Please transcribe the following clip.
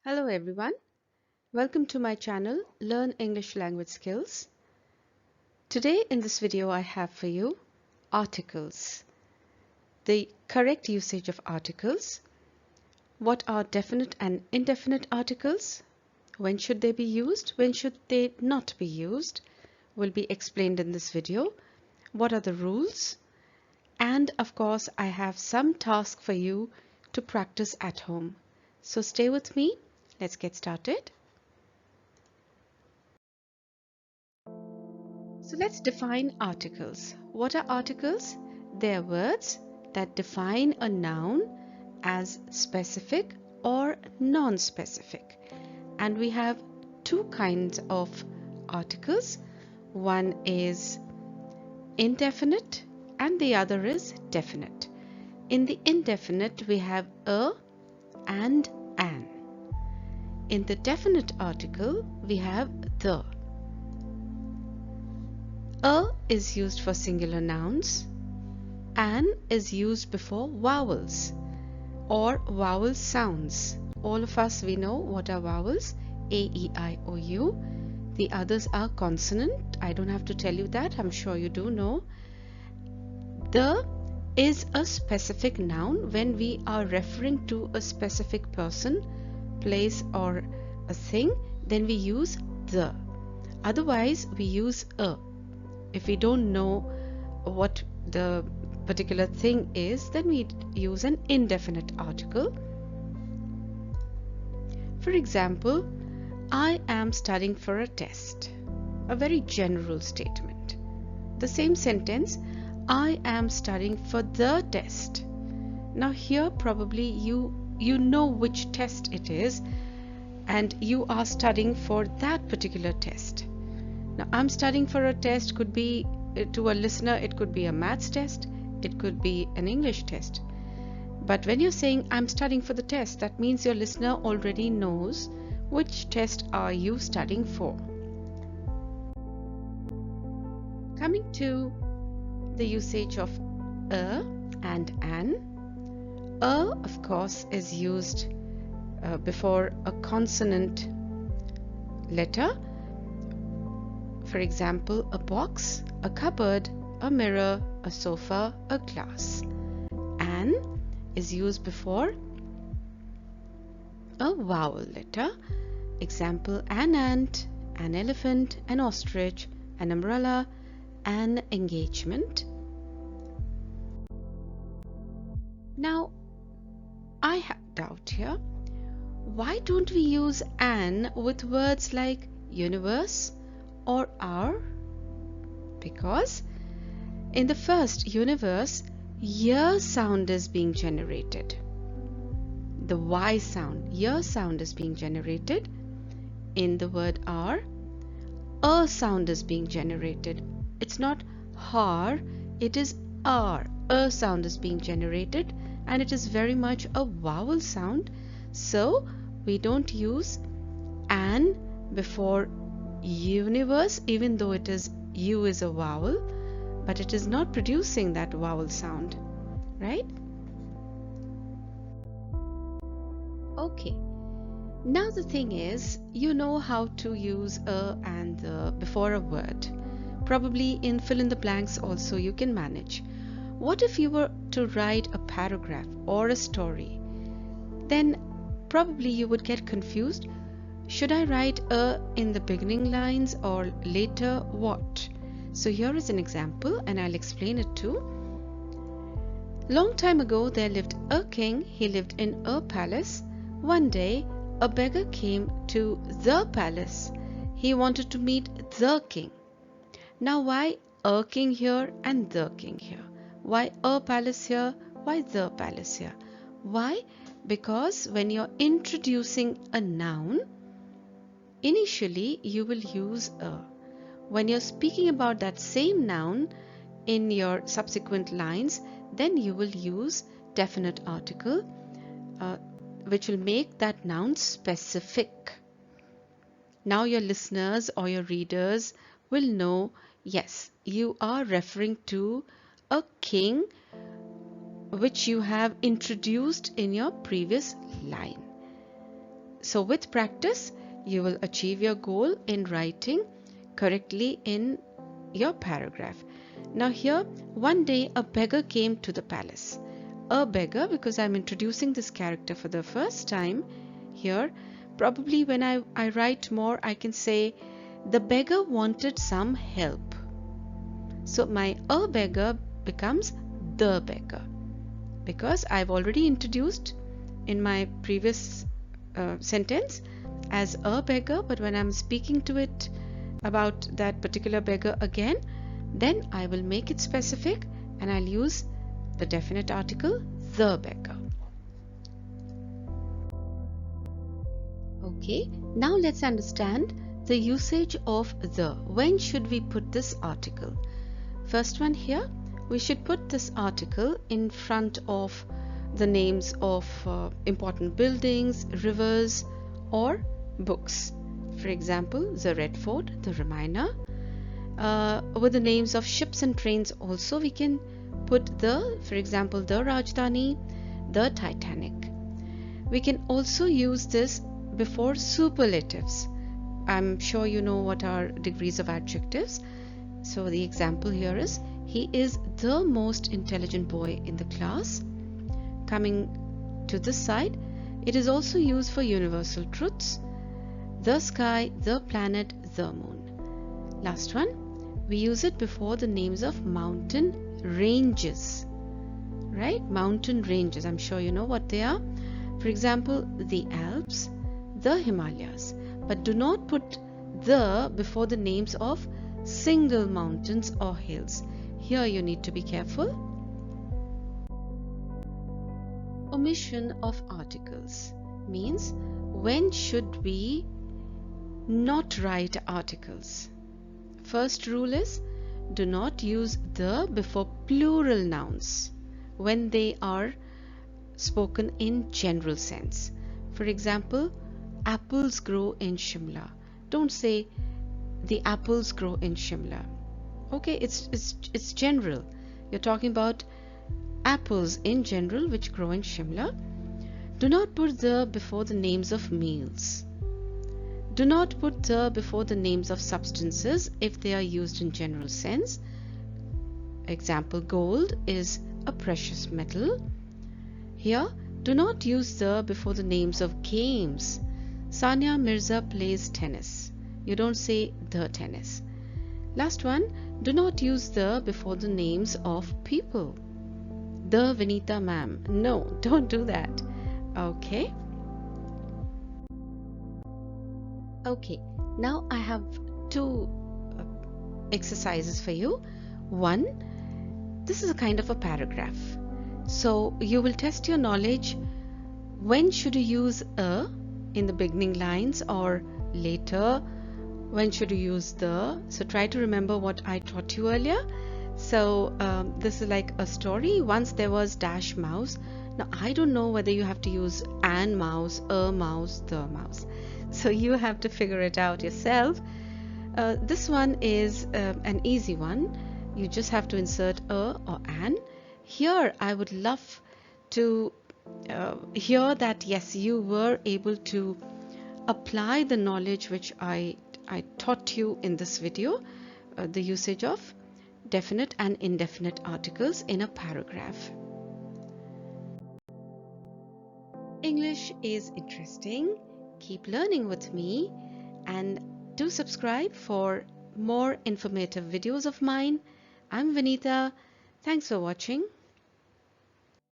Hello everyone, welcome to my channel Learn English Language Skills. Today in this video I have for you articles, the correct usage of articles, what are definite and indefinite articles, when should they be used, when should they not be used, will be explained in this video, what are the rules, and of course I have some task for you to practice at home. So stay with me. Let's get started. So let's define articles. What are articles? They are words that define a noun as specific or non-specific. And we have two kinds of articles. One is indefinite and the other is definite. In the indefinite, we have a and an. In the definite article, we have the. A is used for singular nouns. An is used before vowels or vowel sounds. All of us, we know what are vowels. A, E, I, O, U. The others are consonant. I don't have to tell you that. I'm sure you do know. The is a specific noun when we are referring to a specific person, place or a thing, then we use the. Otherwise, we use a. If we don't know what the particular thing is, then we use an indefinite article. For example, I am studying for a test. A very general statement. The same sentence, I am studying for the test. Now here probably you know which test it is and you are studying for that particular test. Now I'm studying for a test could be, to a listener, it could be a maths test, it could be an English test. But when you're saying I'm studying for the test, that means your listener already knows which test are you studying for. Coming to the usage of a and an. A, of course, is used before a consonant letter. For example, a box, a cupboard, a mirror, a sofa, a glass. An is used before a vowel letter. Example, an ant, an elephant, an ostrich, an umbrella, an engagement. Now, I have a doubt here. Why don't we use an with words like universe or our? Because in the first universe, y sound is being generated. The y sound, y sound is being generated. In the word our, a sound is being generated. It's not har, it is r. A sound is being generated and it is very much a vowel sound. So we don't use an before universe, even though it is U is a vowel, but it is not producing that vowel sound, right? Okay, now the thing is, you know how to use a and the before a word. Probably in fill in the blanks also you can manage. What if you were to write a paragraph or a story? Then probably you would get confused. Should I write a in the beginning lines or later what? So here is an example and I'll explain it too. Long time ago there lived a king. He lived in a palace. One day a beggar came to the palace. He wanted to meet the king. Now why a king here and the king here? Why a palace here? Why the palace here? Why? Because when you're introducing a noun, initially you will use a. When you're speaking about that same noun in your subsequent lines, then you will use definite article, which will make that noun specific. Now your listeners or your readers will know, yes, you are referring to a king which you have introduced in your previous line. So with practice, you will achieve your goal in writing correctly in your paragraph. Now here, one day a beggar came to the palace. A beggar, because I'm introducing this character for the first time here. Probably when I write more, I can say the beggar wanted some help. So my a beggar becomes the beggar, because I've already introduced in my previous sentence as a beggar, but when I'm speaking to it about that particular beggar again, then I will make it specific and I'll use the definite article the beggar. Okay, now let's understand the usage of the. When should we put this article? First one here, we should put this article in front of the names of important buildings, rivers, or books. For example, the Red Fort, the Ramayana. With the names of ships and trains also we can put the, for example, the Rajdhani, the Titanic. We can also use this before superlatives. I'm sure you know what are degrees of adjectives. So the example here is, he is the most intelligent boy in the class. Coming to this side, it is also used for universal truths. The sky, the planet, the moon. Last one, we use it before the names of mountain ranges. Right? Mountain ranges. I'm sure you know what they are. For example, the Alps, the Himalayas. But do not put the before the names of single mountains or hills. Here you need to be careful. Omission of articles means, when should we not write articles? First rule is, do not use the before plural nouns when they are spoken in general sense. For example, apples grow in Shimla. Don't say the apples grow in Shimla. Okay, it's general. You're talking about apples in general which grow in Shimla. Do not put the before the names of meals. Do not put the before the names of substances if they are used in general sense. Example, gold is a precious metal. Here, do not use the before the names of games. Sania Mirza plays tennis. You don't say the tennis. Last one, do not use the before the names of people. The Vinita ma'am. No, don't do that. Okay. Okay, now I have two exercises for you. One, this is a kind of a paragraph. So you will test your knowledge. When should you use a in the beginning lines, or later? When should you use the? So try to remember what I taught you earlier. So this is like a story. Once there was dash mouse. Now I don't know whether you have to use an mouse, a mouse, the mouse. So you have to figure it out yourself. This one is an easy one. You just have to insert a or an. Here I would love to hear that yes, you were able to apply the knowledge which I taught you in this video, the usage of definite and indefinite articles in a paragraph. English is interesting. Keep learning with me, and do subscribe for more informative videos of mine. I'm Vinita. Thanks for watching.